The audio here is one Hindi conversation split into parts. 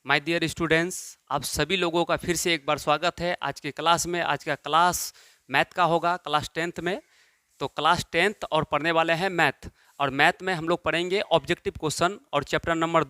माय डियर स्टूडेंट्स, आप सभी लोगों का फिर से एक बार स्वागत है आज के क्लास में। आज का क्लास मैथ का होगा, क्लास 10th में। तो क्लास 10th और पढ़ने वाले हैं मैथ। और मैथ में हम लोग पढ़ेंगे ऑब्जेक्टिव क्वेश्चन और चैप्टर नंबर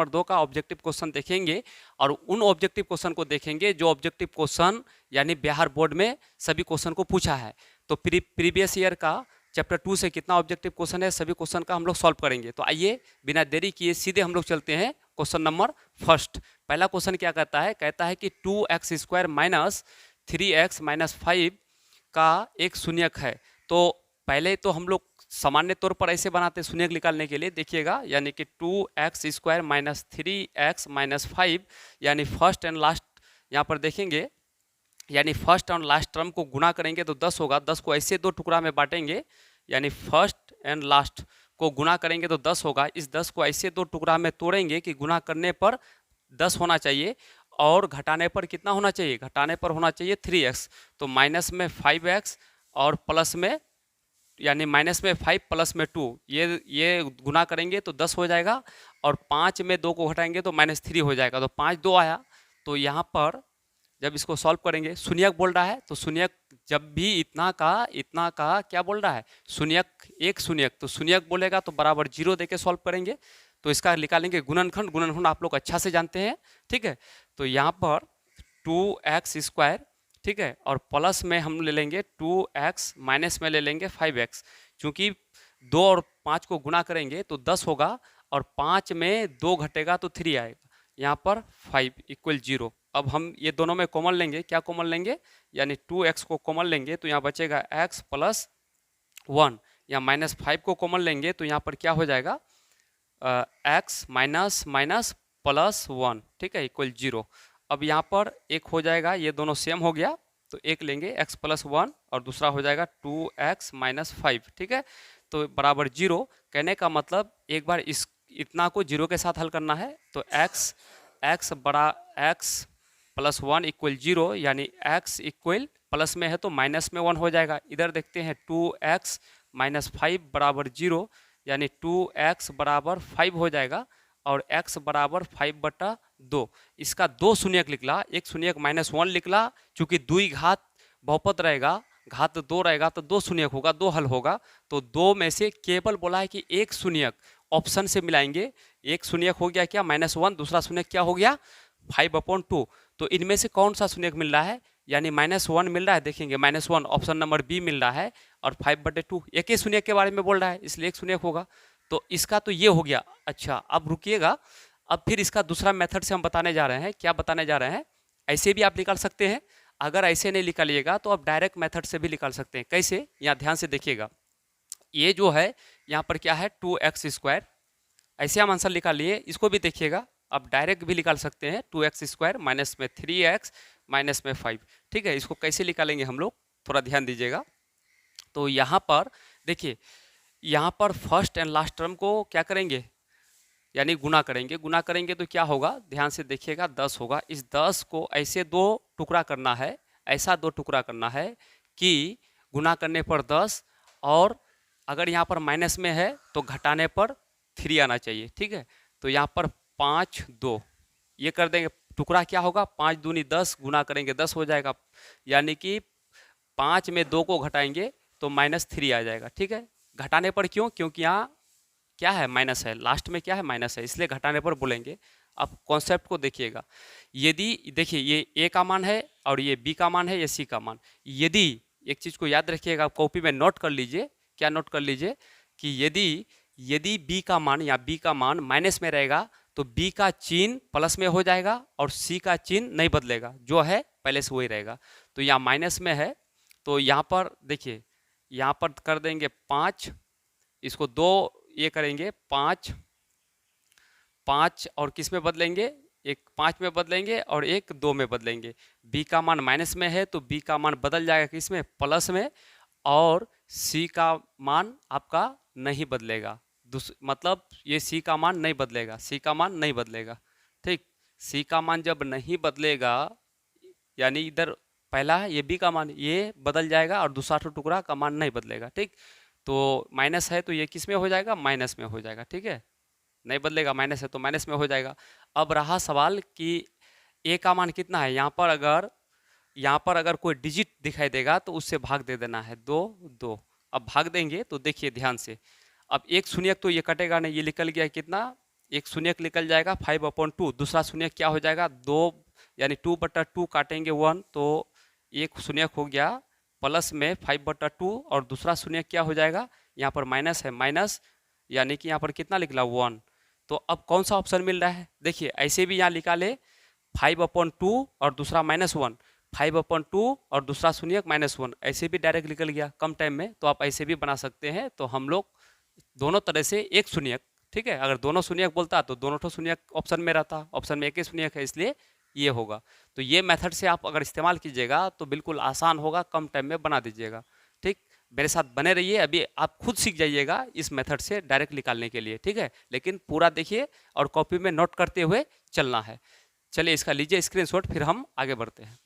2 का ऑब्जेक्टिव क्वेश्चन देखेंगे। और उन ऑब्जेक्टिव क्वेश्चन को देखेंगे जो ऑब्जेक्टिव क्वेश्चन यानी बिहार बोर्ड में सभी क्वेश्चन को पूछा है। तो प्रीवियस ईयर का चैप्टर 2 से कितना ऑब्जेक्टिव क्वेश्चन है, सभी क्वेश्चन का हम लोग सॉल्व करेंगे। तो आइए बिना देरी किए सीधे हम लोग चलते हैं क्वेश्चन नंबर फर्स्ट। पहला क्वेश्चन क्या कहता है? कहता है कि 2x² माइनस 3x माइनस 5 का एक शून्यक है। तो पहले तो हम लोग सामान्य तौर पर ऐसे बनाते हैं शून्यक निकालने के लिए, देखिएगा, यानी कि 2x² माइनस 3x माइनस 5, यानी फर्स्ट एंड लास्ट यहाँ पर देखेंगे, यानी फर्स्ट और लास्ट टर्म को गुणा करेंगे तो 10 होगा। 10 को ऐसे दो टुकड़ा में बांटेंगे, यानी फर्स्ट एंड लास्ट को गुणा करेंगे तो 10 होगा। इस 10 को ऐसे दो टुकड़ा में तोड़ेंगे कि गुणा करने पर 10 होना चाहिए और घटाने पर कितना होना चाहिए? घटाने पर होना चाहिए 3x। तो माइनस में 5x और प्लस में, यानी माइनस में 5 प्लस में 2, ये गुना करेंगे तो 10 हो जाएगा। और 5 में 2 को घटाएंगे तो -3 हो जाएगा। तो 5 2 आया। तो यहाँ पर जब इसको सॉल्व करेंगे, शून्यक बोल रहा है, तो शून्यक जब भी इतना का क्या बोल रहा है? शून्यक, एक शून्यक, तो शून्यक बोलेगा तो बराबर 0 देके सॉल्व करेंगे। तो इसका निकालेंगे गुणनखंड। गुणनखंड आप लोग अच्छा से जानते हैं, ठीक है। तो यहाँ पर 2x², ठीक है, और प्लस में हम ले लेंगे 2x, माइनस में ले लेंगे 5x। चूंकि 2 और 5 को गुणा करेंगे तो 10 होगा, और 5 में 2 घटेगा तो 3 आएगा। यहाँ पर 5 = 0। अब हम ये दोनों में कॉमन लेंगे। क्या कॉमन लेंगे? यानी 2x को कॉमन लेंगे तो यहाँ बचेगा x + 1। या -5 को कॉमन लेंगे तो यहाँ पर क्या हो जाएगा? x माइनस माइनस +1, ठीक है, = 0। अब यहाँ पर एक हो जाएगा, ये दोनों सेम हो गया तो एक लेंगे x + 1, और दूसरा हो जाएगा 2x - 5, ठीक है। तो बराबर 0। कहने का मतलब एक बार इतना को 0 के साथ हल करना है। तो x + 1 = 0, यानी x इक्वल प्लस में है तो माइनस में 1 हो जाएगा। इधर देखते हैं 2x - 5 बराबर 0, यानी 2x बराबर 5 हो जाएगा, और x बराबर 5/2। इसका 2 शून्यक निकला, एक शून्यक -1 निकला। चूंकि 2 घात बहुपद रहेगा, घात 2 रहेगा तो 2 शून्यक होगा, 2 हल होगा। तो 2 में से केवल बोला है कि एक शून्यक ऑप्शन से मिलाएंगे। एक शून्यक हो गया क्या? -1। दूसरा शून्यक क्या हो गया? 5/2। तो इनमें से कौन सा शून्यक मिल रहा है? यानी -1 मिल रहा है, देखेंगे -1 ऑप्शन नंबर बी मिल रहा है, और 5/2 एक ही शून्यक के बारे में बोल रहा है, इसलिए एक शून्यक होगा। तो इसका तो ये हो गया। अच्छा, अब रुकिएगा, अब फिर इसका दूसरा मेथड से हम बताने जा रहे हैं। क्या बताने जा रहे हैं? ऐसे भी आप निकाल सकते हैं। अगर ऐसे नहीं निकालिएगा तो आप डायरेक्ट मेथड से भी निकाल सकते हैं। कैसे? यहाँ ध्यान से देखिएगा। ये जो है यहाँ पर क्या है? 2x²। ऐसे हम आंसर निकाल लिए। इसको भी देखिएगा, आप डायरेक्ट भी निकाल सकते हैं। 2x² माइनस में 3x माइनस में 5, ठीक है। इसको कैसे निकालेंगे हम लोग, थोड़ा ध्यान दीजिएगा। तो यहाँ पर देखिए, यहाँ पर फर्स्ट एंड लास्ट टर्म को क्या करेंगे? यानी गुना करेंगे। गुना करेंगे तो क्या होगा? ध्यान से देखिएगा, 10 होगा। इस 10 को ऐसे दो टुकड़ा करना है, ऐसा दो टुकड़ा करना है कि गुना करने पर 10, और अगर यहाँ पर माइनस में है तो घटाने पर 3 आना चाहिए, ठीक है। तो यहाँ पर 5 2 ये कर देंगे। टुकड़ा क्या होगा? 5 दूनी 10, गुना करेंगे 10 हो जाएगा। यानी कि 5 में 2 को घटाएंगे तो -3 आ जाएगा, ठीक है। घटाने पर क्यों? क्योंकि यहाँ क्या है? माइनस है, लास्ट में क्या है? माइनस है, इसलिए घटाने पर बोलेंगे। अब कॉन्सेप्ट को देखिएगा। यदि देखिए, ये ए का मान है और ये बी का मान है, ये सी का मान। यदि एक चीज को याद रखिएगा, कॉपी में नोट कर लीजिए। क्या नोट कर लीजिए? कि यदि बी का मान या बी का मान माइनस में रहेगा तो बी का चिन्ह प्लस में हो जाएगा और सी का चिन्ह नहीं बदलेगा, जो है पहले से वही रहेगा। तो यहाँ माइनस में है तो यहाँ पर देखिए, यहाँ पर कर देंगे 5, इसको 2 ये करेंगे 5 5, और किस में बदलेंगे? एक 5 में बदलेंगे और एक 2 में बदलेंगे। बी का मान माइनस में है तो बी का मान बदल जाएगा किस में? प्लस में। और सी का मान आपका नहीं बदलेगा। मतलब ये सी का मान नहीं बदलेगा, सी का मान नहीं बदलेगा, ठीक। सी का मान जब नहीं बदलेगा, यानी इधर पहला है ये बी का मान, ये बदल जाएगा, और दूसरा टुकड़ा का मान नहीं बदलेगा, ठीक। तो माइनस है तो ये किस में हो जाएगा? माइनस में हो जाएगा, ठीक है। नहीं बदलेगा, माइनस है तो माइनस में हो जाएगा। अब रहा सवाल कि ए का मान कितना है। यहाँ पर अगर कोई डिजिट दिखाई देगा तो उससे भाग दे देना है, 2 2। अब भाग देंगे तो देखिए ध्यान से, अब एक शून्यक तो ये कटेगा नहीं, ये निकल गया कितना, एक शून्यक निकल जाएगा 5/2। दूसरा शून्यक क्या हो जाएगा, 2, यानी 2/2 काटेंगे 1, तो एक शून्यक हो गया प्लस में 5/2, और दूसरा शून्यक क्या हो जाएगा, यहाँ पर माइनस है, माइनस यानी कि यहाँ पर कितना निकला 1। तो अब कौन सा ऑप्शन मिल रहा है, देखिए ऐसे भी यहाँ निकाले 5/2 और दूसरा -1, 5/2 और दूसरा शून्यक -1, ऐसे भी डायरेक्ट निकल गया कम टाइम में। तो आप ऐसे भी बना सकते हैं। तो हम लोग दोनों तरह से एक शून्यक, ठीक है, अगर दोनों शून्यक बोलता तो दोनों तो शून्यक ऑप्शन में रहता, ऑप्शन में एक ही शून्यक है, इसलिए ये होगा। तो ये मेथड से आप अगर इस्तेमाल कीजिएगा तो बिल्कुल आसान होगा, कम टाइम में बना दीजिएगा। ठीक, मेरे साथ बने रहिए, अभी आप खुद सीख जाइएगा इस मेथड से डायरेक्ट निकालने के लिए, ठीक है। लेकिन पूरा देखिए और कॉपी में नोट करते हुए चलना है। चलिए इसका लीजिए स्क्रीनशॉट, फिर हम आगे बढ़ते हैं।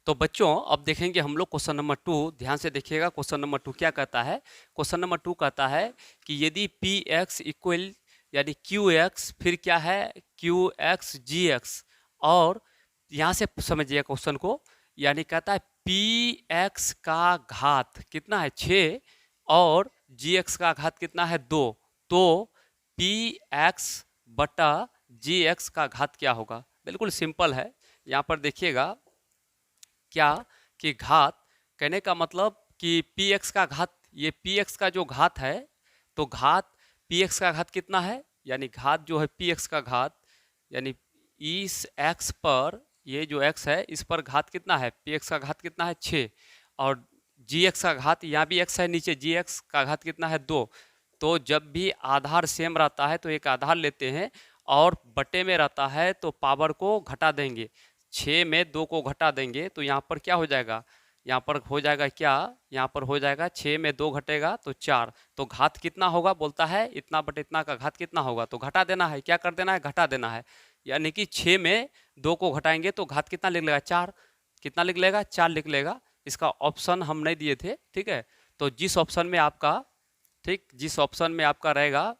तो बच्चों अब देखेंगे हम लोग क्वेश्चन नंबर 2, ध्यान से देखिएगा। क्वेश्चन नंबर 2 क्या कहता है, क्वेश्चन नंबर 2 कहता है कि यदि पी एक्स इक्वल यानी क्यू एक्स, फिर क्या है क्यू एक्स जी एक्स, और यहाँ से समझिए क्वेश्चन को, यानी कहता है पी एक्स का घात कितना है 6 और जी एक्स का घात कितना है 2, तो पी एक्स बटा जी एक्स का घात क्या होगा। बिल्कुल सिंपल है। यहाँ पर देखिएगा क्या कि घात कहने का मतलब कि पी एक्स का घात, ये पी एक्स का जो घात है, तो घात पी एक्स का घात कितना है, यानी घात जो है पी एक्स का घात, यानी इस एक्स पर, ये जो एक्स है इस पर घात कितना है, पी एक्स का घात कितना है 6, और जी एक्स का घात, यहाँ भी एक्स है नीचे, जी एक्स का घात कितना है 2। तो जब भी आधार सेम रहता है तो एक आधार लेते हैं, और बटे में रहता है तो पावर को घटा देंगे, 6 में 2 को घटा देंगे तो यहाँ पर क्या हो जाएगा, यहाँ पर हो जाएगा क्या, यहाँ पर हो जाएगा 6 में 2 घटेगा तो 4, तो घात कितना होगा, बोलता है इतना बटे इतना का घात कितना होगा, तो घटा देना है, क्या कर देना है, घटा देना है। यानी कि 6 में 2 को घटाएंगे तो घात कितना लिख लेगा 4, कितना लिख लेगा 4 लिख लेगा। इसका ऑप्शन हम नहीं दिए थे, ठीक है। तो जिस ऑप्शन में आपका, ठीक, जिस ऑप्शन में आपका रहेगा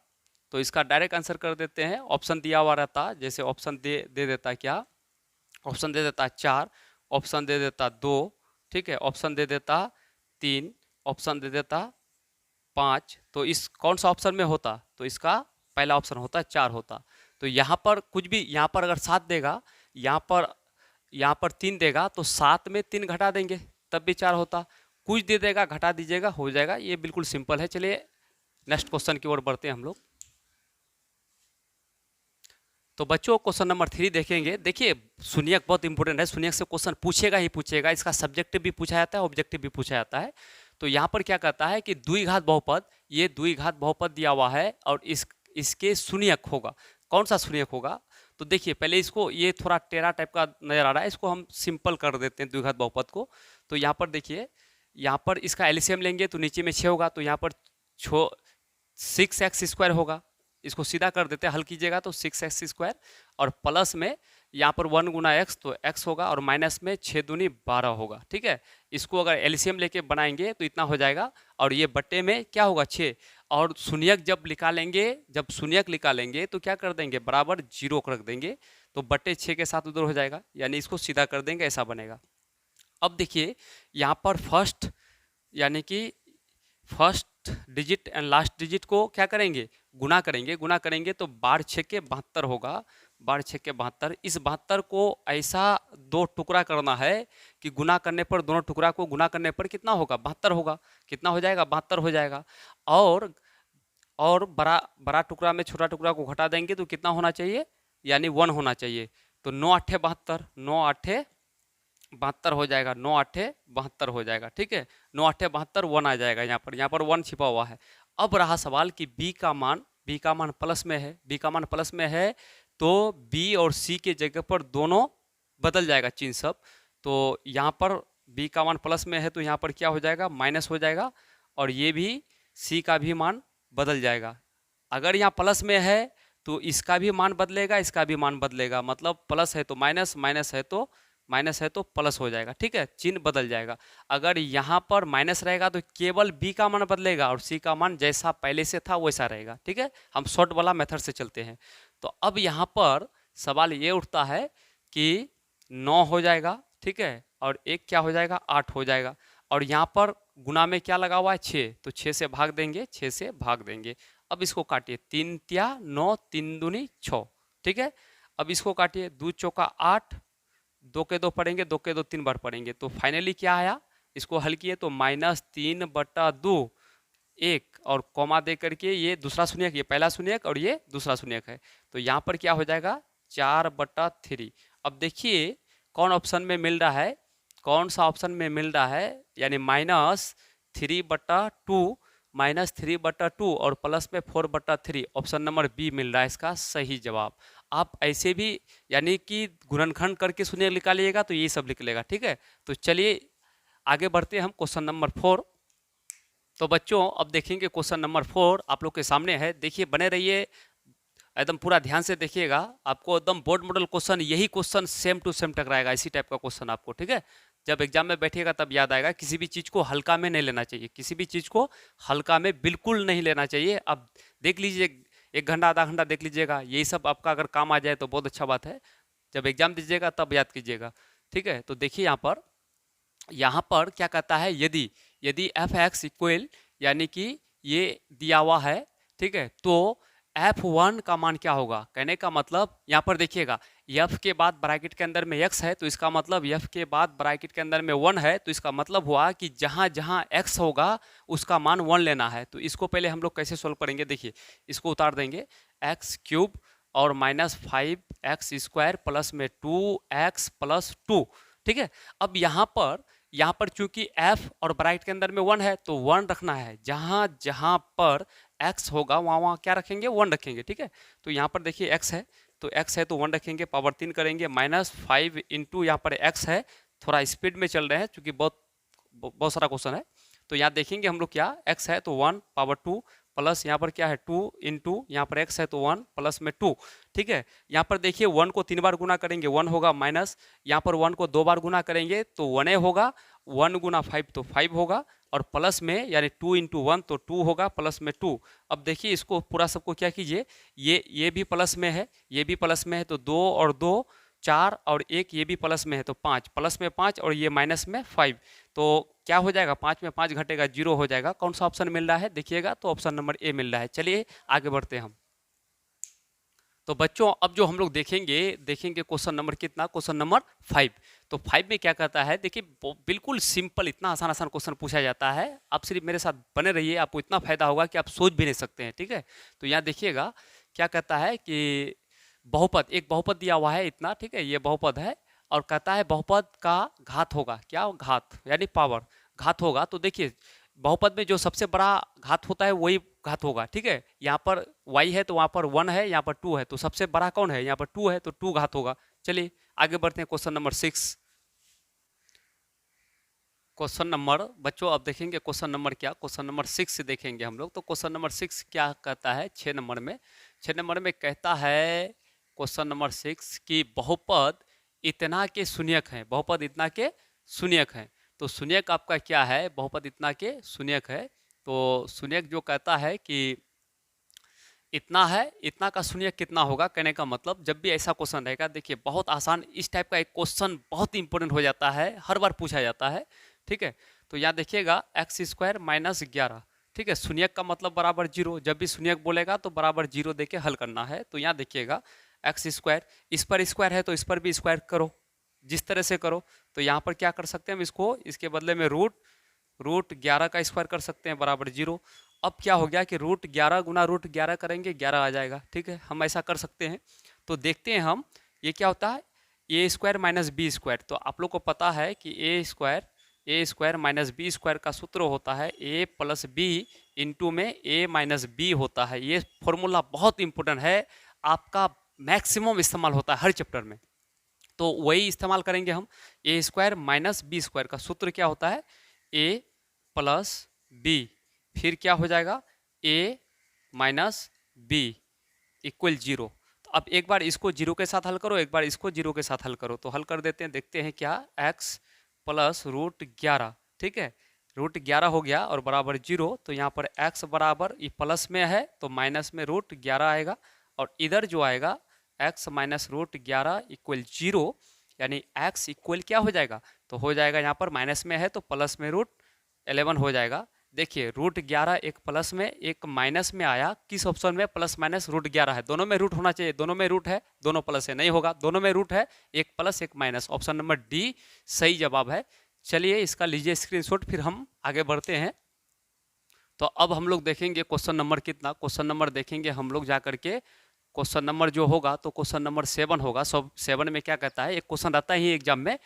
तो इसका डायरेक्ट आंसर कर देते हैं। ऑप्शन दिया हुआ रहता, जैसे ऑप्शन दे देता क्या, ऑप्शन दे देता 4, ऑप्शन दे देता 2, ठीक है, ऑप्शन दे देता 3, ऑप्शन दे देता 5, तो इस कौन सा ऑप्शन में होता, तो इसका पहला ऑप्शन होता 4 होता। तो यहाँ पर कुछ भी, यहाँ पर अगर 7 देगा, यहाँ पर 3 देगा तो 7 में 3 घटा देंगे तब भी 4 होता, कुछ दे देगा घटा दीजिएगा हो जाएगा। ये बिल्कुल सिंपल है। चलिए नेक्स्ट क्वेश्चन की ओर बढ़ते हैं हम लोग। तो बच्चों क्वेश्चन नंबर 3 देखेंगे। देखिए शून्यक बहुत इंपॉर्टेंट है, शून्यक से क्वेश्चन पूछेगा ही पूछेगा, इसका सब्जेक्टिव भी पूछा जाता है, ऑब्जेक्टिव भी पूछा जाता है। तो यहाँ पर क्या कहता है कि द्विघात बहुपद, ये द्विघात बहुपद दिया हुआ है और इसके शून्यक होगा, कौन सा शून्यक होगा। तो देखिए पहले इसको, ये थोड़ा टेढ़ा टाइप का नजर आ रहा है, इसको हम सिंपल कर देते हैं द्विघात बहुपद को। तो यहाँ पर देखिए, यहाँ पर इसका एलसीएम लेंगे तो नीचे में 6 होगा, तो यहाँ पर 6x² होगा, इसको सीधा कर देते हैं, हल कीजिएगा तो 6x², और प्लस में यहाँ पर 1 गुना x तो x होगा, और माइनस में 6 दूनी 12 होगा, ठीक है। इसको अगर एलसीएम लेके बनाएंगे तो इतना हो जाएगा, और ये बट्टे में क्या होगा 6, और शून्यक जब निकालेंगे, जब शून्यक निकालेंगे तो क्या कर देंगे, बराबर 0 रख देंगे, तो बट्टे 6 के साथ उधर हो जाएगा, यानी इसको सीधा कर देंगे, ऐसा बनेगा। अब देखिए यहाँ पर फर्स्ट, यानी कि first digit and last digit को क्या करेंगे, गुना करेंगे, गुना करेंगे तो 12 6 के 72 होगा, 12 6 के 72। इस 72 को ऐसा 2 टुकड़ा करना है कि गुना करने पर, दोनों टुकड़ा को गुना करने पर कितना होगा, 72 होगा, कितना हो जाएगा 72 हो जाएगा। और बड़ा टुकड़ा में छोटा टुकड़ा को घटा देंगे तो कितना होना चाहिए, यानी 1 होना चाहिए। तो 9 8 72, 9 8 72 हो जाएगा, 9 8 72 हो जाएगा, ठीक है। 9 8 72 1 आ जाएगा, यहाँ पर 1 छिपा हुआ है। अब रहा सवाल कि b का मान प्लस में है, b का मान प्लस में है तो b और c के जगह पर दोनों बदल जाएगा चिन्ह सब। तो यहाँ पर b का मान प्लस में है तो यहाँ पर क्या हो जाएगा, माइनस हो जाएगा, और ये भी c का भी मान बदल जाएगा। अगर यहाँ प्लस में है तो इसका भी मान बदलेगा, इसका भी मान बदलेगा, मतलब प्लस है तो माइनस, माइनस है तो माइनस है तो प्लस हो जाएगा, ठीक है, चिन्ह बदल जाएगा। अगर यहाँ पर माइनस रहेगा तो केवल b का मान बदलेगा और c का मान जैसा पहले से था वैसा रहेगा, ठीक है। हम शॉर्ट वाला मेथड से चलते हैं। तो अब यहाँ पर सवाल ये उठता है कि 9 हो जाएगा, ठीक है, और एक क्या हो जाएगा, 8 हो जाएगा, और यहाँ पर गुना में क्या लगा हुआ है, 6, तो 6 से भाग देंगे, 6 से भाग देंगे। अब इसको काटिए, 3 तिया 9, 3 दूनी 6, ठीक है। अब इसको काटिए, 2 चौका 8, 2 के 2 पढ़ेंगे, 2 के 2 3 बार पढ़ेंगे, तो फाइनली क्या आया, इसको हल किए तो -3/2 1 और कॉमा दे करके ये दूसरा शून्यक, ये पहला शून्यक और ये दूसरा शून्यक है, तो यहाँ पर क्या हो जाएगा 4/3। अब देखिए कौन ऑप्शन में मिल रहा है, कौन सा ऑप्शन में मिल रहा है, यानी -3/2, -3/2 और प्लस में 4/3, ऑप्शन नंबर बी मिल रहा है इसका सही जवाब। आप ऐसे भी यानी कि गुणनखंड करके शून्य निकालिएगा तो ये सब लिख लेगा, ठीक है। तो चलिए आगे बढ़ते हैं हम क्वेश्चन नंबर 4। तो बच्चों अब देखेंगे क्वेश्चन नंबर 4 आप लोग के सामने है, देखिए बने रहिए, एकदम पूरा ध्यान से देखिएगा, आपको एकदम बोर्ड मॉडल क्वेश्चन, यही क्वेश्चन सेम टू सेम टकराएगा, इसी टाइप का क्वेश्चन आपको, ठीक है। जब एग्जाम में बैठिएगा तब याद आएगा, किसी भी चीज़ को हल्का में नहीं लेना चाहिए, किसी भी चीज़ को हल्का में बिल्कुल नहीं लेना चाहिए। अब देख लीजिए, 1 घंटा आधा घंटा देख लीजिएगा, यही सब आपका अगर काम आ जाए तो बहुत अच्छा बात है, जब एग्जाम दीजिएगा तब याद कीजिएगा, ठीक है। तो देखिए यहाँ पर क्या कहता है, यदि यदि एफ एक्स इक्वल, यानी कि ये दिया हुआ है, ठीक है, तो f1 का मान क्या होगा, कहने का मतलब यहाँ पर देखिएगा f के बाद ब्रैकेट के अंदर में x है, तो इसका मतलब f के बाद ब्रैकेट के अंदर में 1 है, तो इसका मतलब हुआ कि जहाँ जहाँ x होगा उसका मान 1 लेना है। तो इसको पहले हम लोग कैसे सोल्व करेंगे, देखिए इसको उतार देंगे, x³ और -5x² प्लस में 2x + 2, ठीक है। अब यहाँ पर चूंकि f और ब्रैकेट के अंदर में 1 है तो 1 रखना है, जहाँ जहाँ पर x होगा वहाँ वहाँ क्या रखेंगे, 1 रखेंगे, ठीक है। तो यहाँ पर देखिए x है, तो x है तो 1 रखेंगे, पावर 3 करेंगे, -5 इंटू यहाँ पर x है, थोड़ा स्पीड में चल रहे हैं क्योंकि बहुत सारा क्वेश्चन है। तो यहाँ देखेंगे हम लोग क्या, x है तो 1 पावर 2 प्लस यहाँ पर क्या है 2 इंटू यहाँ पर x है तो 1 प्लस में 2, ठीक है। यहाँ पर देखिए 1 को 3 बार गुना करेंगे 1 होगा, माइनस यहाँ पर 1 को 2 बार गुना करेंगे तो 1 होगा, 1 गुना 5 तो 5 होगा, और प्लस में यानी 2 इंटू 1 तो 2 होगा, प्लस में 2। अब देखिए इसको पूरा सबको क्या कीजिए, ये भी प्लस में है, ये भी प्लस में है, तो 2 और 2 4 और 1 ये भी प्लस में है तो 5, प्लस में 5 और ये माइनस में 5, तो क्या हो जाएगा, 5 में 5 घटेगा 0 हो जाएगा। कौन सा ऑप्शन मिल रहा है देखिएगा, तो ऑप्शन नंबर ए मिल रहा है। चलिए आगे बढ़ते हैं हम। तो बच्चों अब जो हम लोग देखेंगे क्वेश्चन नंबर कितना, क्वेश्चन नंबर 5। तो 5 में क्या कहता है, देखिए बिल्कुल सिंपल, इतना आसान आसान क्वेश्चन पूछा जाता है, आप सिर्फ मेरे साथ बने रहिए, आपको इतना फायदा होगा कि आप सोच भी नहीं सकते हैं, ठीक है। तो यहाँ देखिएगा क्या कहता है कि बहुपद, एक बहुपद दिया हुआ है इतना, ठीक है, ये बहुपद है, और कहता है बहुपद का घात होगा, क्या घात यानी पावर, घात होगा। तो देखिए बहुपद में जो सबसे बड़ा घात होता है वही घात होगा, ठीक है। यहाँ पर y है तो वहाँ पर 1 है, यहाँ पर 2 है, तो सबसे बड़ा कौन है, यहाँ पर 2 है तो 2 घात होगा। चलिए आगे बढ़ते हैं क्वेश्चन नंबर 6। क्वेश्चन नंबर बच्चों अब देखेंगे क्वेश्चन नंबर क्या, क्वेश्चन नंबर 6 से देखेंगे हम लोग। तो क्वेश्चन नंबर 6 क्या कहता है, 6 नंबर में, 6 नंबर में कहता है क्वेश्चन नंबर 6 कि बहुपद इतना के शून्यक हैं, बहुपद इतना के शून्यक हैं। तो शून्यक आपका क्या है, बहुपद इतना के शून्यक है। तो शून्यक जो कहता है कि इतना है, इतना का शून्यक कितना होगा, कहने का मतलब जब भी ऐसा क्वेश्चन रहेगा, देखिए बहुत आसान, इस टाइप का एक क्वेश्चन बहुत इंपॉर्टेंट हो जाता है, हर बार पूछा जाता है, ठीक है। तो यहाँ देखिएगा x² -11, ठीक है, शून्यक का मतलब बराबर 0, जब भी शून्यक बोलेगा तो बराबर 0 देके हल करना है। तो यहाँ देखिएगा x², इस पर स्क्वायर है तो इस पर भी स्क्वायर करो, जिस तरह से करो। तो यहाँ पर क्या कर सकते हैं हम, इसको इसके बदले में रूट 11 का स्क्वायर कर सकते हैं बराबर 0। अब क्या हो गया कि √11 गुना √11 करेंगे 11 आ जाएगा, ठीक है, हम ऐसा कर सकते हैं। तो देखते हैं हम ये क्या होता है, a² - b²। तो आप लोग को पता है कि a² - b² का सूत्र होता है a + b इंटू में a - b होता है। ये फॉर्मूला बहुत इंपॉर्टेंट है, आपका मैक्सिमम इस्तेमाल होता है हर चैप्टर में, तो वही इस्तेमाल करेंगे हम। a² - b² का सूत्र क्या होता है, a + b, फिर क्या हो जाएगा a - b = 0। तो अब एक बार इसको जीरो के साथ हल करो, एक बार इसको जीरो के साथ हल करो, तो हल कर देते हैं, देखते हैं क्या, x प्लस रूट 11, ठीक है, रूट 11 हो गया और बराबर जीरो। तो यहाँ पर x बराबर, ये प्लस में है तो माइनस में रूट 11 आएगा, और इधर जो आएगा x minus root 11 equal zero, यानी x इक्वल क्या हो जाएगा, तो हो जाएगा यहाँ पर माइनस में है तो प्लस में रूट 11 हो जाएगा। देखिए रूट 11 एक प्लस में एक माइनस में आया, किस ऑप्शन में, प्लस माइनस रूट 11 है, दोनों में रूट होना चाहिए, दोनों में रूट है, दोनों प्लस है, नहीं होगा, दोनों में रूट है, एक प्लस एक माइनस, ऑप्शन नंबर डी सही जवाब है। चलिए इसका लीजिए स्क्रीनशॉट, फिर हम आगे बढ़ते हैं। तो अब हम लोग देखेंगे क्वेश्चन नंबर कितना, क्वेश्चन नंबर देखेंगे हम लोग जा करके, क्वेश्चन नंबर जो होगा तो क्वेश्चन नंबर 7 होगा। सब 7 में क्या कहता है, एक क्वेश्चन आता ही एग्जाम में,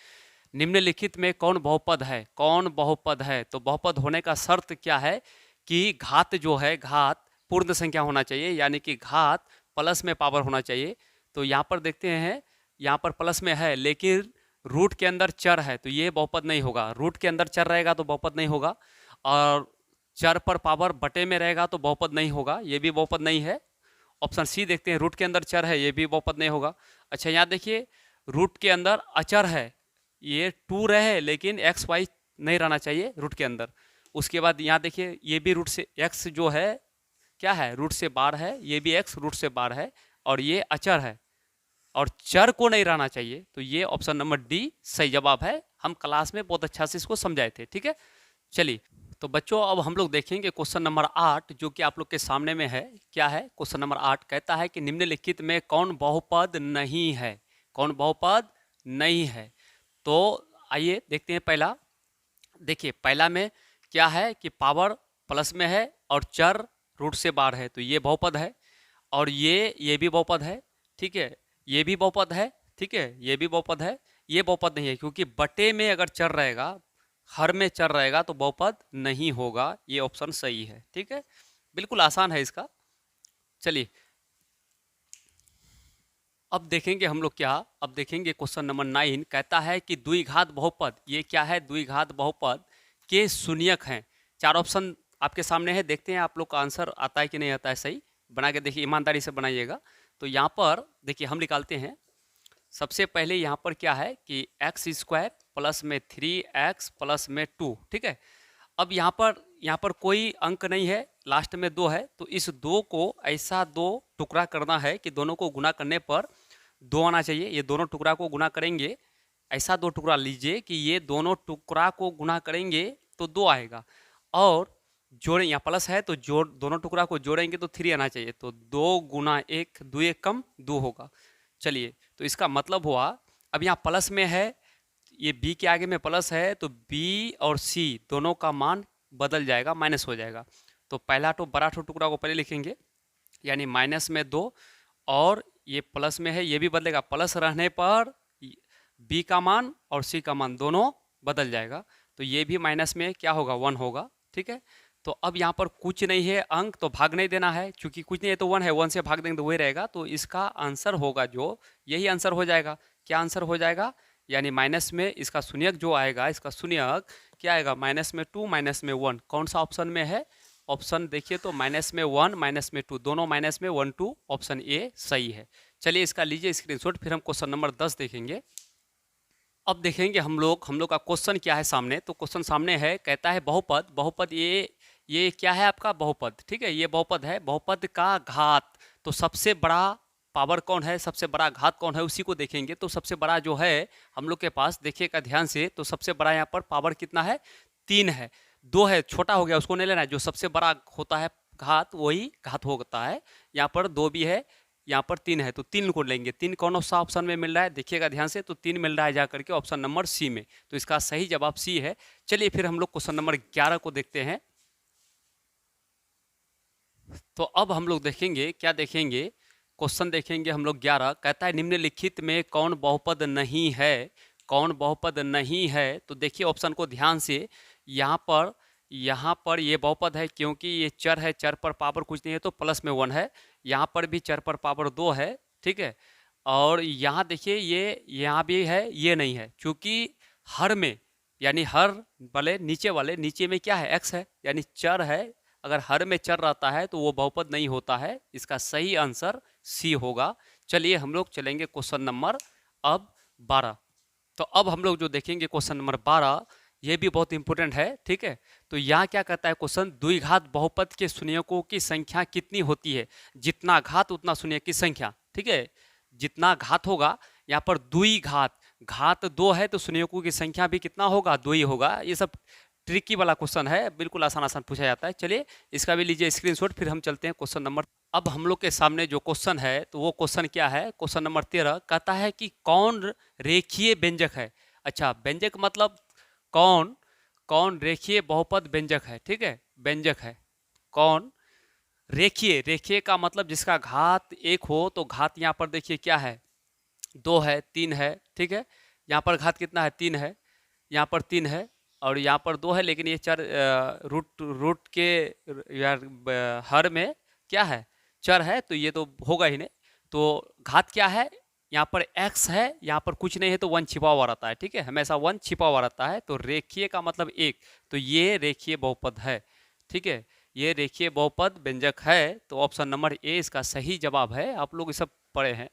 निम्नलिखित में कौन बहुपद है, कौन बहुपद है, तो बहुपद होने का शर्त क्या है कि घात जो है, घात पूर्ण संख्या होना चाहिए, यानी कि घात प्लस में पावर होना चाहिए। तो यहाँ पर देखते हैं, यहाँ पर प्लस में है लेकिन रूट के अंदर चर है, तो ये बहुपद नहीं होगा, रूट के अंदर चर रहेगा तो बहुपद नहीं होगा, और चर पर पावर बटे में रहेगा तो बहुपद नहीं होगा, ये भी बहुपद नहीं है। ऑप्शन सी देखते हैं, रूट के अंदर चर है, ये भी बहुपद नहीं होगा। अच्छा यहाँ देखिए, रूट के अंदर अचर है, ये 2 रहे लेकिन एक्स वाई नहीं रहना चाहिए रूट के अंदर। उसके बाद यहाँ देखिए, ये भी रूट से एक्स जो है क्या है, रूट से बाहर है, ये भी एक्स रूट से बाहर है, और ये अचर है और चर को नहीं रहना चाहिए, तो ये ऑप्शन नंबर डी सही जवाब है। हम क्लास में बहुत अच्छा से इसको समझाए थे, ठीक है। चलिए तो बच्चों अब हम लोग देखेंगे क्वेश्चन नंबर 8 जो कि आप लोग के सामने में है। क्या है क्वेश्चन नंबर 8, कहता है कि निम्नलिखित में कौन बहुपद नहीं है, कौन बहुपद नहीं है। तो आइए देखते हैं पहला। देखिए पहला में क्या है कि पावर प्लस में है और चर रूट से बाहर है, तो ये बहुपद है, और ये भी बहुपद है, ठीक है, ये भी बहुपद है, ठीक है, ये भी बहुपद है। ये बहुपद नहीं है क्योंकि बटे में अगर चर रहेगा, हर में चर रहेगा तो बहुपद नहीं होगा, ये ऑप्शन सही है, ठीक है, बिल्कुल आसान है इसका। चलिए अब देखेंगे हम लोग क्या, अब देखेंगे क्वेश्चन नंबर 9, कहता है कि द्विघात बहुपद, ये क्या है, द्विघात बहुपद के शून्यक हैं। 4 ऑप्शन आपके सामने है, देखते हैं आप लोग का आंसर आता है कि नहीं आता है, सही बना के देखिए, ईमानदारी से बनाइएगा। तो यहाँ पर देखिए हम निकालते हैं, सबसे पहले यहाँ पर क्या है कि एक्स स्क्वायर प्लस में 3x प्लस में 2, ठीक है। अब यहाँ पर कोई अंक नहीं है, लास्ट में 2 है, तो इस 2 को ऐसा 2 टुकड़ा करना है कि दोनों को गुना करने पर 2 आना चाहिए। ये दोनों टुकड़ा को गुना करेंगे, ऐसा 2 टुकड़ा लीजिए कि ये दोनों टुकड़ा को गुना करेंगे तो 2 आएगा, और जोड़े यहाँ प्लस है तो जोड़, दोनों टुकड़ा को जोड़ेंगे तो 3 आना चाहिए, तो 2 गुना 1, 2 1 कम 2 होगा। चलिए तो इसका मतलब हुआ, अब यहाँ प्लस में है, ये b के आगे में प्लस है तो b और c दोनों का मान बदल जाएगा, माइनस हो जाएगा। तो पहला तो बड़ा टुकड़ा को पहले लिखेंगे, यानी माइनस में 2, और ये प्लस में है, ये भी बदलेगा, प्लस रहने पर b का मान और c का मान दोनों बदल जाएगा, तो ये भी माइनस में क्या होगा, 1 होगा, ठीक है। तो अब यहाँ पर कुछ नहीं है अंक, तो भाग नहीं देना है, क्योंकि कुछ नहीं है तो 1 है, 1 से भाग देंगे तो वही रहेगा, तो इसका आंसर होगा जो, यही आंसर हो जाएगा। क्या आंसर हो जाएगा, यानी माइनस में इसका शून्यक जो आएगा, इसका शून्यक क्या आएगा, माइनस में 2 माइनस में 1, कौन सा ऑप्शन में है, ऑप्शन देखिए तो माइनस में 1 माइनस में 2, दोनों माइनस में 1 2, ऑप्शन ए सही है। चलिए इसका लीजिए स्क्रीनशॉट, फिर हम क्वेश्चन नंबर 10 देखेंगे। अब देखेंगे हम लोग का क्वेश्चन क्या है सामने, तो क्वेश्चन सामने है, कहता है बहुपद, बहुपद ये क्या है आपका बहुपद, ठीक है, ये बहुपद है, बहुपद का घात, तो सबसे बड़ा पावर कौन है, सबसे बड़ा घात कौन है, उसी को देखेंगे। तो सबसे बड़ा जो है हम लोग के पास, देखिएगा ध्यान से, तो सबसे बड़ा यहाँ पर पावर कितना है, 3 है, 2 है, छोटा हो गया उसको नहीं लेना है, जो सबसे बड़ा होता है घात वही घात होता है। यहाँ पर 2 भी है, यहाँ पर 3 है, तो 3 को लेंगे। 3 कौन सा ऑप्शन में मिल रहा है, देखिएगा ध्यान से, तो 3 मिल रहा है जाकर के ऑप्शन नंबर सी में, तो इसका सही जवाब सी है। चलिए फिर हम लोग क्वेश्चन नंबर 11 को देखते हैं। तो अब हम लोग देखेंगे, क्या देखेंगे, क्वेश्चन देखेंगे हम लोग 11, कहता है निम्नलिखित में कौन बहुपद नहीं है, कौन बहुपद नहीं है। तो देखिए ऑप्शन को ध्यान से, यहाँ पर ये बहुपद है क्योंकि ये चर है, चर पर पावर कुछ नहीं है तो प्लस में 1 है, यहाँ पर भी चर पर पावर 2 है, ठीक है, और यहाँ देखिए ये यहाँ भी है, ये नहीं है, क्योंकि हर में, यानी हर वाले नीचे में क्या है, x है, यानी चर है, अगर हर में चर रहता है तो वो बहुपद नहीं होता है। इसका सही आंसर सी होगा। चलिए हम लोग चलेंगे क्वेश्चन नंबर अब 12। तो अब हम लोग जो देखेंगे क्वेश्चन नंबर 12, ये भी बहुत इंपॉर्टेंट है, ठीक है। तो यहाँ क्या कहता है क्वेश्चन, द्विघात बहुपद के शून्यकों की संख्या कितनी होती है? जितना घात उतना शून्य की संख्या, ठीक है। जितना घात होगा, यहाँ पर द्विघात, घात 2 है तो शून्यकों की संख्या भी कितना होगा, 2 ही होगा। ये सब ट्रिकी वाला क्वेश्चन है, बिल्कुल आसान आसान पूछा जाता है। चलिए इसका भी लीजिए स्क्रीनशॉट, फिर हम चलते हैं क्वेश्चन नंबर। अब हम लोग के सामने जो क्वेश्चन है, तो वो क्वेश्चन क्या है, क्वेश्चन नंबर 13 कहता है कि कौन रेखीय व्यंजक है। अच्छा, व्यंजक मतलब कौन, कौन रेखीय बहुपद व्यंजक है, ठीक है, व्यंजक है कौन रेखीय। रेखीय का मतलब जिसका घात 1 हो, तो घात यहाँ पर देखिए क्या है, 2 है, 3 है, ठीक है। यहाँ पर घात कितना है, 3 है, यहाँ पर 3 है और यहाँ पर 2 है, लेकिन ये चर रूट रूट के यार हर में क्या है, चर है, तो ये तो होगा ही नहीं। तो घात क्या है, यहाँ पर x है, यहाँ पर कुछ नहीं है तो 1 छिपा हुआ रहता है, ठीक है, हमेशा 1 छिपा हुआ रहता है। तो रेखीय का मतलब 1, तो ये रेखीय बहुपद है, ठीक है, ये रेखीय बहुपद व्यंजक है। तो ऑप्शन नंबर ए इसका सही जवाब है। आप लोग ये सब पढ़े हैं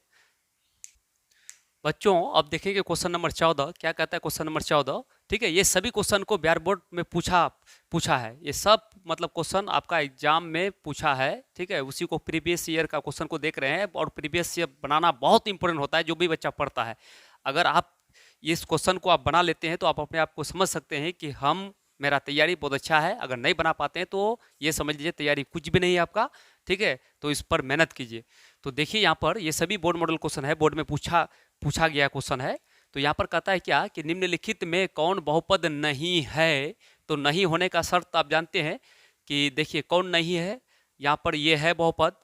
बच्चों। अब देखेंगे क्वेश्चन नंबर 14 क्या कहता है, क्वेश्चन नंबर 14, ठीक है। ये सभी क्वेश्चन को बिहार बोर्ड में पूछा है, ये सब मतलब क्वेश्चन आपका एग्जाम में पूछा है, ठीक है। उसी को प्रीवियस ईयर का क्वेश्चन को देख रहे हैं, और प्रीवियस ईयर बनाना बहुत इंपॉर्टेंट होता है, जो भी बच्चा पढ़ता है। अगर आप इस क्वेश्चन को आप बना लेते हैं तो आप अपने आप को समझ सकते हैं कि मेरा तैयारी बहुत अच्छा है। अगर नहीं बना पाते हैं तो ये समझ लीजिए तैयारी कुछ भी नहीं है आपका, ठीक है। तो इस पर मेहनत कीजिए। तो देखिए यहाँ पर ये सभी बोर्ड मॉडल क्वेश्चन है, बोर्ड में पूछा गया क्वेश्चन है। तो यहाँ पर कहता है क्या कि निम्नलिखित में कौन बहुपद नहीं है। तो नहीं होने का शर्त आप जानते हैं कि देखिए कौन नहीं है, यहाँ पर ये है बहुपद,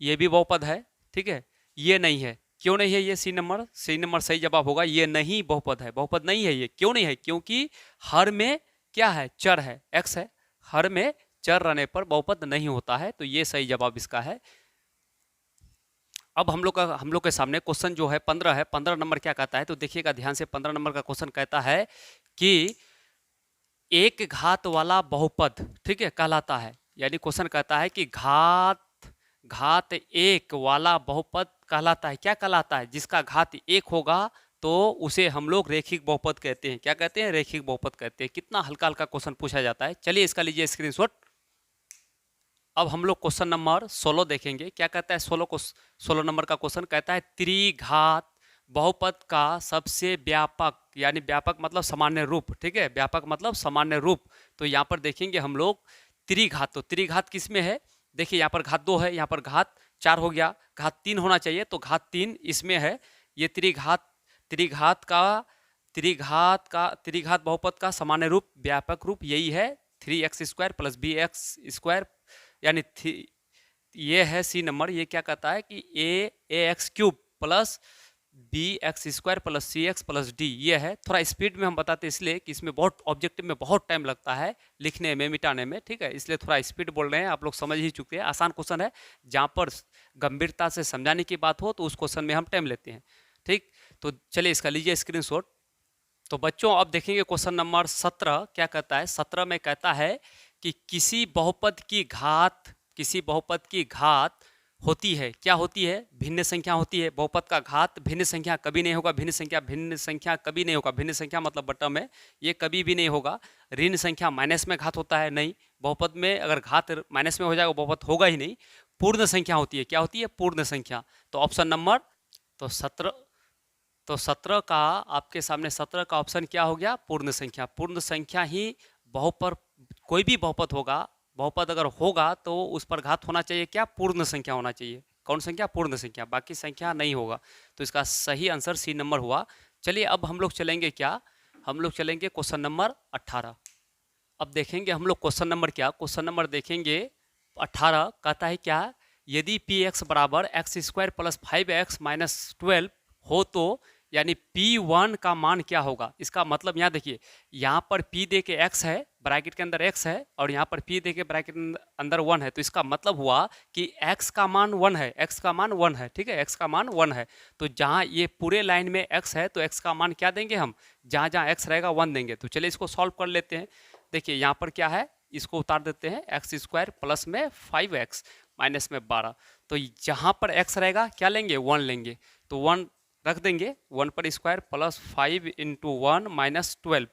ये भी बहुपद है, ठीक है, ये नहीं है। क्यों नहीं है, ये सी नंबर सही जवाब होगा। ये नहीं बहुपद है, बहुपद नहीं है। ये क्यों नहीं है, क्योंकि हर में क्या है, चर है, x है, हर में चर रहने पर बहुपद नहीं होता है। तो ये सही जवाब इसका है। अब हम लोग के सामने क्वेश्चन जो है 15 है। 15 नंबर क्या कहता है, तो देखिएगा ध्यान से। 15 नंबर का क्वेश्चन कहता है कि एक घात वाला बहुपद, ठीक है, कहलाता है। यानी क्वेश्चन कहता है कि घात 1 वाला बहुपद कहलाता है। क्या कहलाता है, जिसका घात 1 होगा तो उसे हम लोग रेखिक बहुपद कहते हैं। क्या कहते हैं, रेखिक बहुपद कहते हैं। कितना हल्का हल्का क्वेश्चन पूछा जाता है। चलिए इसका लीजिए स्क्रीनशॉट। अब हम लोग क्वेश्चन नंबर 16 देखेंगे। क्या कहता है 16 नंबर का क्वेश्चन कहता है त्रिघात बहुपद का सबसे व्यापक, यानी व्यापक मतलब सामान्य रूप, ठीक है, व्यापक मतलब सामान्य रूप। तो यहाँ पर देखेंगे हम लोग त्रिघात। तो त्रिघात किस में है, देखिए यहाँ पर घात 2 है, यहाँ पर घात 4 हो गया, घात 3 होना चाहिए, तो घात 3 इसमें है। ये त्रिघात बहुपद का सामान्य रूप, व्यापक रूप यही है, 3x² प्लस bx², यानी ये है सी नंबर। ये क्या कहता है कि ax³ plus bx² plus cx plus d, ये है। थोड़ा स्पीड में हम बताते हैं इसलिए कि इसमें बहुत ऑब्जेक्टिव में बहुत टाइम लगता है लिखने में, मिटाने में, ठीक है, इसलिए थोड़ा स्पीड बोल रहे हैं। आप लोग समझ ही चुके हैं, आसान क्वेश्चन है। जहाँ पर गंभीरता से समझाने की बात हो तो उस क्वेश्चन में हम टाइम लेते हैं, ठीक। तो चलिए इसका लीजिए स्क्रीनशॉट। तो बच्चों अब देखेंगे क्वेश्चन नंबर 17 क्या कहता है। 17 में कहता है कि किसी बहुपद की घात होती है। क्या होती है, भिन्न संख्या होती है। बहुपद का घात भिन्न संख्या कभी नहीं होगा। भिन्न संख्या कभी नहीं होगा। भिन्न संख्या मतलब बटम में ये कभी भी नहीं होगा। ऋण संख्या माइनस में घात होता है, नहीं। बहुपद में अगर घात माइनस में हो जाएगा बहुपद होगा ही नहीं। पूर्ण संख्या होती है। क्या होती है, पूर्ण संख्या। तो ऑप्शन नंबर तो 17 का आपके सामने 17 का ऑप्शन क्या हो गया, पूर्ण संख्या। पूर्ण संख्या ही बहुपद, कोई भी बहुपद होगा, बहुपद अगर होगा तो उस पर घात होना चाहिए, क्या, पूर्ण संख्या होना चाहिए। कौन संख्या, पूर्ण संख्या, बाकी संख्या नहीं होगा। तो इसका सही आंसर सी नंबर हुआ। चलिए अब हम लोग चलेंगे क्या, हम लोग चलेंगे क्वेश्चन नंबर 18। अब देखेंगे हम लोग क्वेश्चन नंबर क्या, क्वेश्चन नंबर देखेंगे 18 कहता है क्या, यदि px बराबर x² प्लस 5x माइनस 12 हो तो यानी P1 का मान क्या होगा। इसका मतलब यहाँ देखिए, यहाँ पर P दे के x है, ब्रैकेट के अंदर x है, और यहाँ पर P दे के ब्रैकेट के अंदर 1 है। तो इसका मतलब हुआ कि x का मान 1 है, x का मान 1 है, ठीक है, x का मान 1 है। तो जहाँ ये पूरे लाइन में x है तो x का मान क्या देंगे हम, जहाँ जहाँ x रहेगा 1 देंगे। तो चलिए इसको सॉल्व कर लेते हैं। देखिए यहाँ पर क्या है, इसको उतार देते हैं, एक्स स्क्वायर प्लस में 5x माइनस में 12। तो जहाँ पर x रहेगा क्या लेंगे, 1 लेंगे, तो 1 रख देंगे, 1 पर स्क्वायर प्लस 5 इंटू 1 माइनस 12।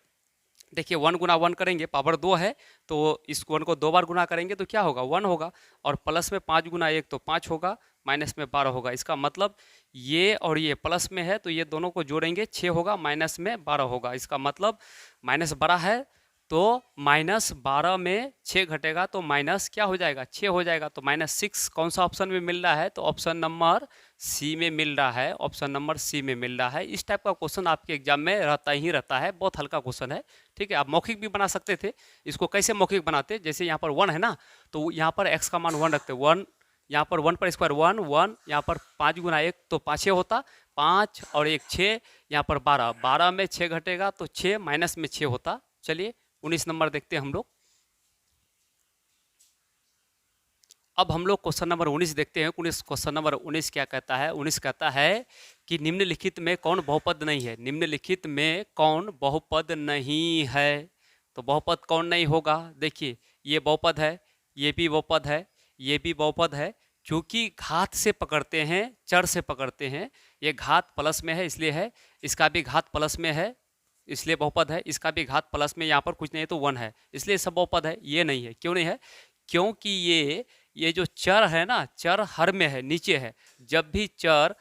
देखिए 1 गुना 1 करेंगे, पावर 2 है, तो इस 1 को 2 बार गुना करेंगे तो क्या होगा, 1 होगा, और प्लस में 5 गुना 1 तो 5 होगा, माइनस में 12 होगा। इसका मतलब ये और ये प्लस में है तो ये दोनों को जोड़ेंगे 6 होगा, माइनस में 12 होगा। इसका मतलब माइनस 12 है तो माइनस 12 में 6 घटेगा तो माइनस क्या हो जाएगा, 6 हो जाएगा। तो -6 कौन सा ऑप्शन में मिल रहा है, तो ऑप्शन नंबर सी में मिल रहा है, ऑप्शन नंबर सी में मिल रहा है। इस टाइप का क्वेश्चन आपके एग्जाम में रहता ही रहता है, बहुत हल्का क्वेश्चन है, ठीक है। आप मौखिक भी बना सकते थे। इसको कैसे मौखिक बनाते, जैसे यहाँ पर 1 है ना, तो यहाँ पर x का मान 1 रखते, 1 यहाँ पर 1 पर स्क्वायर 1 1, यहाँ पर 5 गुना 1 तो 5 होता, 5 और 1 6, यहाँ पर 12, 12 में 6 घटेगा तो 6 माइनस में 6 होता। चलिए 19 नंबर देखते हैं हम लोग। अब हम लोग क्वेश्चन नंबर 19 देखते हैं। क्वेश्चन नंबर 19 क्या कहता है, 19 कहता है कि निम्नलिखित में कौन बहुपद नहीं है, निम्नलिखित में कौन बहुपद नहीं है। तो बहुपद कौन नहीं होगा, देखिए ये बहुपद है, ये भी बहुपद है, ये भी बहुपद है। क्योंकि घात से पकड़ते हैं, चर से पकड़ते हैं, ये घात प्लस में है इसलिए है, इसका भी घात प्लस में है इसलिए बहुपद है, इसका भी घात प्लस में, यहाँ पर कुछ नहीं है तो 1 है इसलिए सब बहुपद है। ये नहीं है, क्यों नहीं है, क्योंकि ये जो चर है ना, चर हर में है, नीचे है। जब भी चर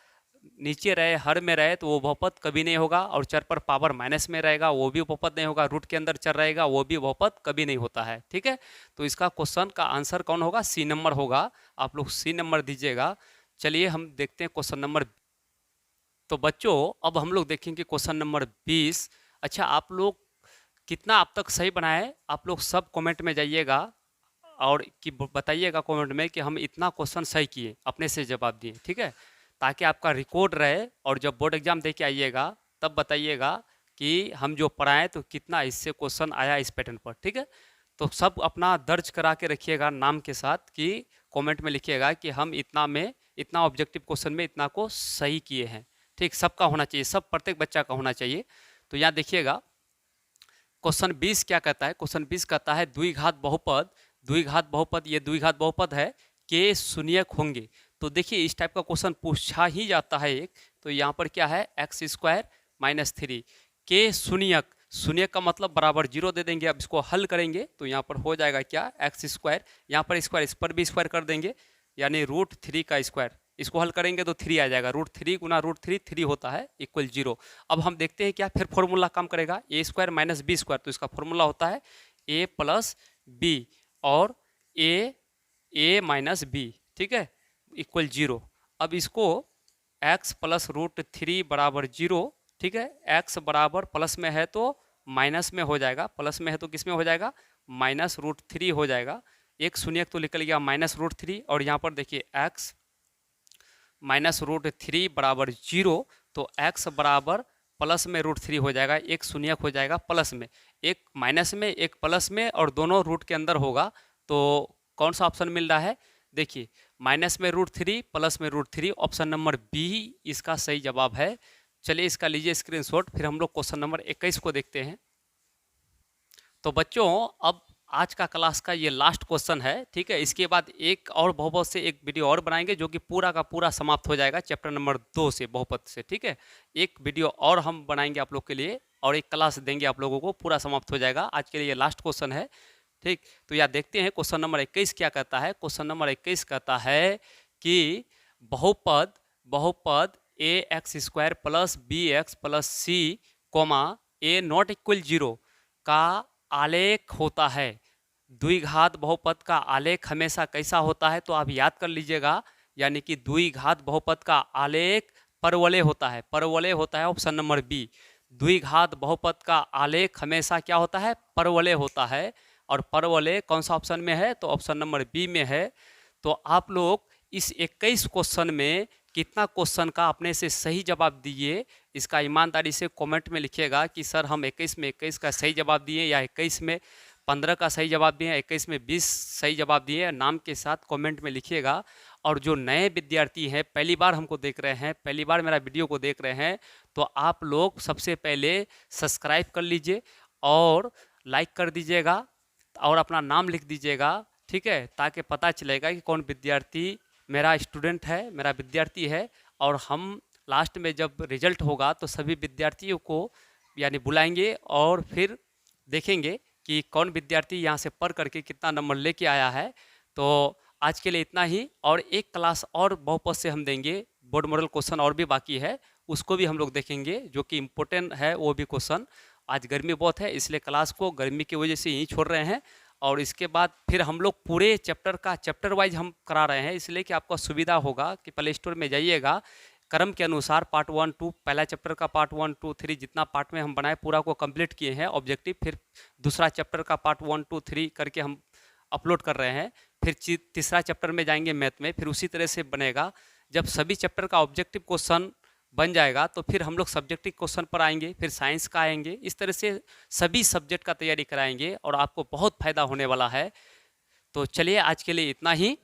नीचे रहे, हर में रहे, तो वो बहुपद कभी नहीं होगा, और चर पर पावर माइनस में रहेगा वो भी बहुपद नहीं होगा, रूट के अंदर चर रहेगा वो भी बहुपद कभी नहीं होता है, ठीक है। तो इसका क्वेश्चन का आंसर कौन होगा, सी नंबर होगा। आप लोग सी नंबर दीजिएगा। चलिए हम देखते हैं क्वेश्चन नंबर। तो बच्चों अब हम लोग देखेंगे क्वेश्चन नंबर 20। अच्छा, आप लोग कितना अब तक सही बनाए, आप लोग सब कमेंट में जाइएगा और कि बताइएगा कमेंट में कि हम इतना क्वेश्चन सही किए, अपने से जवाब दिए, ठीक है, ताकि आपका रिकॉर्ड रहे, और जब बोर्ड एग्जाम दे के आइएगा तब बताइएगा कि हम जो पढ़ाएं तो कितना इससे क्वेश्चन आया इस पैटर्न पर, ठीक है। तो सब अपना दर्ज करा के रखिएगा नाम के साथ, कि कमेंट में लिखिएगा कि हम इतना ऑब्जेक्टिव क्वेश्चन में इतना को सही किए हैं, ठीक। सबका होना चाहिए, सब प्रत्येक बच्चा का होना चाहिए। तो यहाँ देखिएगा क्वेश्चन 20 क्या कहता है, क्वेश्चन 20 कहता है द्विघात बहुपद, द्विघात बहुपद, ये द्विघात बहुपद है के शून्यक होंगे। तो देखिए इस टाइप का क्वेश्चन पूछा ही जाता है एक। तो यहाँ पर क्या है, एक्स स्क्वायर माइनस 3 के शून्यक, शून्यक का मतलब बराबर 0 दे देंगे। अब इसको हल करेंगे तो यहाँ पर हो जाएगा क्या, एक्स स्क्वायर, यहाँ पर स्क्वायर, इस पर भी स्क्वायर कर देंगे, यानी √3 का स्क्वायर। इसको हल करेंगे तो 3 आ जाएगा, √3 गुना √3 3 होता है इक्वल 0। अब हम देखते हैं क्या फिर फॉर्मूला काम करेगा, ए स्क्वायर माइनस बी स्क्वायर। तो इसका फॉर्मूला होता है ए प्लस बी और ए माइनस बी, ठीक है, इक्वल 0। अब इसको x प्लस √3 बराबर 0, ठीक है, x बराबर प्लस में है तो माइनस में हो जाएगा, प्लस में है तो किस में हो जाएगा, माइनस √3 हो जाएगा। एक शून्यक तो निकल गया माइनस √3, और यहाँ पर देखिए x माइनस √3 बराबर 0, तो x बराबर प्लस में √3 हो जाएगा, एक शून्यक हो जाएगा प्लस में, एक माइनस में एक प्लस में, और दोनों रूट के अंदर होगा। तो कौन सा ऑप्शन मिल रहा है, देखिए माइनस में √3 प्लस में √3, ऑप्शन नंबर बी इसका सही जवाब है। चलिए इसका लीजिए स्क्रीनशॉट, फिर हम लोग क्वेश्चन नंबर 21 को देखते हैं। तो बच्चों अब आज का क्लास का ये लास्ट क्वेश्चन है, ठीक है। इसके बाद एक और बहुपद से एक वीडियो और बनाएंगे जो कि पूरा का पूरा समाप्त हो जाएगा चैप्टर नंबर 2 से, बहुपद से, ठीक है। एक वीडियो और हम बनाएंगे आप लोग के लिए, और एक क्लास देंगे आप लोगों को, पूरा समाप्त हो जाएगा। आज के लिए ये लास्ट क्वेश्चन है, ठीक। तो यार देखते हैं क्वेश्चन नंबर 21 क्या कहता है। क्वेश्चन नंबर 21 कहता है कि बहुपद a x square plus b x plus c comma a not equal 0 का आलेख होता है। द्विघात बहुपद का आलेख हमेशा कैसा होता है, तो आप याद कर लीजिएगा, यानी कि द्विघात बहुपद का आलेख परवलय होता है, परवलय होता है, ऑप्शन नंबर बी। द्विघात बहुपद का आलेख हमेशा क्या होता है, परवलय होता है, और परवलय कौन सा ऑप्शन में है, तो ऑप्शन नंबर बी में है। तो आप लोग इस 21 क्वेश्चन में कितना क्वेश्चन का अपने से सही जवाब दिए, इसका ईमानदारी से कमेंट में लिखिएगा कि सर हम 21 में 21 का सही जवाब दिए, या 21 में 15 का सही जवाब दिए, 21 में 20 सही जवाब दिए, नाम के साथ कमेंट में लिखिएगा। और जो नए विद्यार्थी हैं, पहली बार हमको देख रहे हैं, पहली बार मेरा वीडियो को देख रहे हैं, तो आप लोग सबसे पहले सब्सक्राइब कर लीजिए और लाइक कर दीजिएगा, और अपना नाम लिख दीजिएगा, ठीक है, ताकि पता चलेगा कि कौन विद्यार्थी मेरा स्टूडेंट है, मेरा विद्यार्थी है। और हम लास्ट में जब रिजल्ट होगा तो सभी विद्यार्थियों को यानी बुलाएंगे और फिर देखेंगे कि कौन विद्यार्थी यहाँ से पढ़ करके कितना नंबर लेके आया है। तो आज के लिए इतना ही, और एक क्लास और बहुपद से हम देंगे, बोर्ड मॉडल क्वेश्चन और भी बाकी है, उसको भी हम लोग देखेंगे, जो कि इम्पोर्टेंट है वो भी क्वेश्चन। आज गर्मी बहुत है इसलिए क्लास को गर्मी की वजह से यहीं छोड़ रहे हैं, और इसके बाद फिर हम लोग पूरे चैप्टर का चैप्टर वाइज हम करा रहे हैं, इसलिए कि आपको सुविधा होगा कि प्ले स्टोर में जाइएगा, क्रम के अनुसार पार्ट 1 2, पहला चैप्टर का पार्ट 1 2 3 जितना पार्ट में हम बनाए पूरा को कंप्लीट किए हैं ऑब्जेक्टिव, फिर दूसरा चैप्टर का पार्ट 1 2 3 करके हम अपलोड कर रहे हैं, फिर तीसरा चैप्टर में जाएंगे मैथ में, फिर उसी तरह से बनेगा। जब सभी चैप्टर का ऑब्जेक्टिव क्वेश्चन बन जाएगा तो फिर हम लोग सब्जेक्टिव क्वेश्चन पर आएंगे, फिर साइंस का आएंगे, इस तरह से सभी सब्जेक्ट का तैयारी कराएंगे और आपको बहुत फायदा होने वाला है। तो चलिए आज के लिए इतना ही।